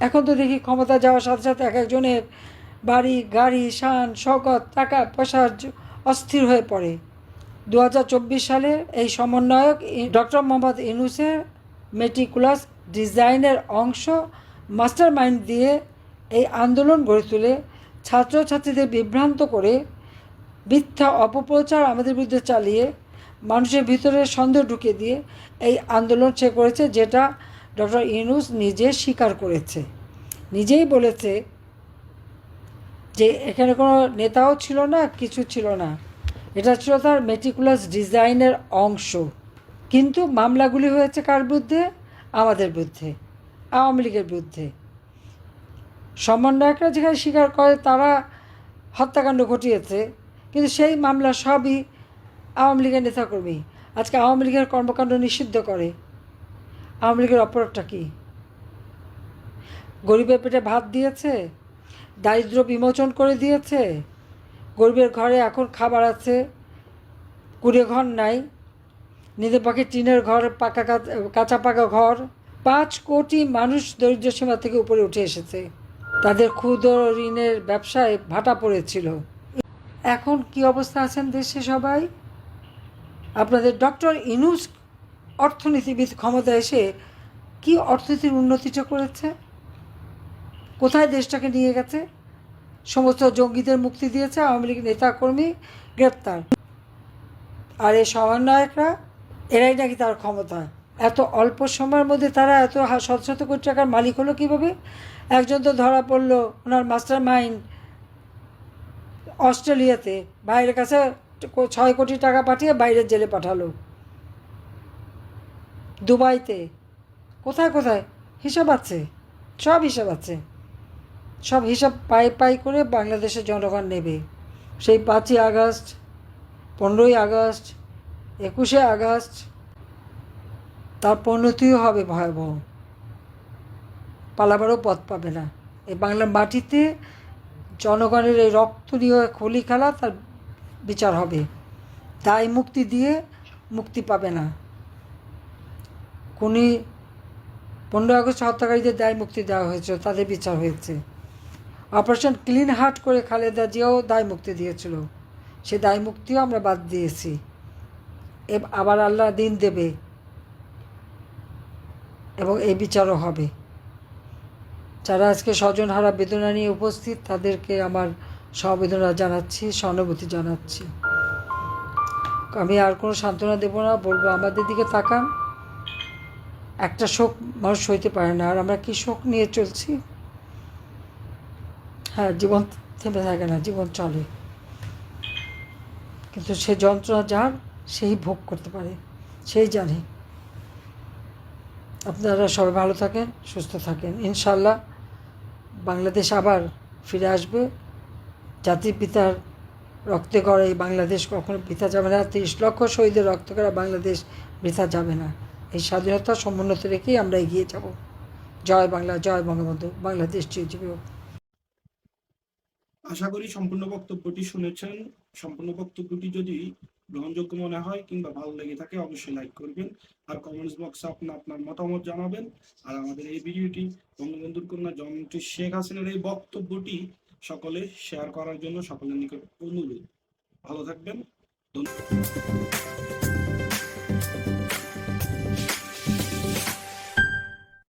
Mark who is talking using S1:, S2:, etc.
S1: এখন তো দেখি ক্ষমতা যাওয়ার সাথে সাথে এক একজনের বাড়ি গাড়ি শান শওকত টাকা পয়সার অস্থির হয়ে পড়ে। 2024 সালের এই সমন্বয়ক ডক্টর মোহাম্মদ ইউনূসের মেটিকুলাস ডিজাইনের অংশ মাস্টার মাইন্ড দিয়ে এই আন্দোলন গড়ে তুলে ছাত্রছাত্রীদের বিভ্রান্ত করে মিথ্যা অপপ্রচার আমাদের বিরুদ্ধে চালিয়ে মানুষের ভিতরে সন্দেহ ঢুকিয়ে দিয়ে এই আন্দোলন সে করেছে, যেটা ডক্টর ইউনূস নিজে স্বীকার করেছে। নিজেই বলেছে যে এখানে কোনো নেতাও ছিল না, কিছু ছিল না, এটা ছিল তার মেটিকুলাস ডিজাইনের অংশ। কিন্তু মামলাগুলি হয়েছে কার বিরুদ্ধে? আমাদের বিরুদ্ধে, আওয়ামী লীগের বিরুদ্ধে। সমন্বয়করা যেখানে স্বীকার করে তারা হত্যাকাণ্ড ঘটিয়েছে, কিন্তু সেই মামলা সবই আওয়ামী লীগের নেতাকর্মী। আজকে আওয়ামী লীগের কর্মকাণ্ড নিষিদ্ধ করে। আওয়ামী লীগের অপরাধটা কী? গরিবের পেটে ভাত দিয়েছে, দারিদ্র বিমোচন করে দিয়েছে, গরিবের ঘরে এখন খাবার আছে, কুড়ে ঘর নাই, নিজের পক্ষে টিনের ঘর, পাকা কাঁচা পাকা ঘর। 5 কোটি মানুষ দরিদ্র সীমা থেকে উপরে উঠে এসেছে, তাদের ক্ষুদ্র ঋণের ব্যবসায় ভাটা পড়েছিল। এখন কি অবস্থা আছেন দেশে সবাই? আপনাদের ডক্টর ইউনূস অর্থনীতিবিদ ক্ষমতা এসে কি অর্থনীতির উন্নতিটা করেছে? কোথায় দেশটাকে নিয়ে গেছে? সমস্ত জঙ্গিদের মুক্তি দিয়েছে, আওয়ামী লীগ নেতাকর্মী গ্রেপ্তার। আর এই সমন্বয়করা, এরাই নাকি তার ক্ষমতা। এত অল্প সময়ের মধ্যে তারা এত শত শত কোটি টাকার মালিক হলো কীভাবে? একজন তো ধরা পড়লো, ওনার মাস্টার মাইন্ড অস্ট্রেলিয়াতে বাইরের কাছে 6 কোটি টাকা পাঠিয়ে বাইরের জেলে পাঠালো। দুবাইতে, কোথায় কোথায় হিসাব আছে, সব হিসাব আছে। সব হিসাব পাই করে বাংলাদেশের জনগণ নেবে। সেই 5ই আগস্ট, 15ই আগস্ট, 21শে আগস্ট, তার পরিণতিও হবে ভয়াবহ। পালাবারও পথ পাবে না। এই বাংলার মাটিতে জনগণের এই রক্ত নিয়ে খলি খেলা, তার বিচার হবে। দায় মুক্তি দিয়ে মুক্তি পাবে না। খুনি 15 আগস্ট হত্যাকারীদের দায় মুক্তি দেওয়া হয়েছে, তাদের বিচার হয়েছে। অপারেশন ক্লিন হার্ট করে খালেদা জিয়াও দায় মুক্তি দিয়েছিল, সে দায় মুক্তিও আমরা বাদ দিয়েছি। আবার আল্লাহ দিন দেবে এবং এই বিচারও হবে। যারা আজকে স্বজনহারা বেদনা নিয়ে উপস্থিত, তাদেরকে আমার সমবেদনা জানাচ্ছি, সহানুভূতি জানাচ্ছি। আমি আর কোনো সান্ত্বনা দেব না, বলবো আমাদের দিকে তাকান। একটা শোক মানুষ সইতে পারে না, আর আমরা কি শোক নিয়ে চলছি। হ্যাঁ, জীবন থেমে থাকে না, জীবন চলে, কিন্তু সে যন্ত্রণা যার, সেই ভোগ করতে পারে, সেই জানে। আপনারা সবাই ভালো থাকেন, সুস্থ থাকেন। ইনশাল্লাহ বাংলাদেশ আবার ফিরে আসবে। জাতির পিতার রক্তে গড়া এই বাংলাদেশ কখনো বৃথা যাবে না। 30 লক্ষ শহীদের রক্ত গড়া বাংলাদেশ বৃথা যাবে না। এই স্বাধীনতা সমুন্নত রেখেই আমরা এগিয়ে যাব। জয় বাংলা, জয় বঙ্গবন্ধু, বাংলাদেশ চিরজীবী হোক।
S2: আশা করি সম্পূর্ণ বক্তব্যটি শুনেছেন। সম্পূর্ণ বক্তব্যটি যদি গ্রহণযোগ্য মনে হয় কিংবা ভালো লেগে থাকে, অবশ্যই লাইক করবেন আর কমেন্টস বক্সে আপনার মতামত জানাবেন। আর আমাদের এই ভিডিওটি বঙ্গবন্ধুর কন্যা জননেত্রী শেখ হাসিনার এই বক্তব্যটি সকলে শেয়ার করার জন্য সকলের নিকট অনুরোধ। ভালো থাকবেন, ধন্যবাদ।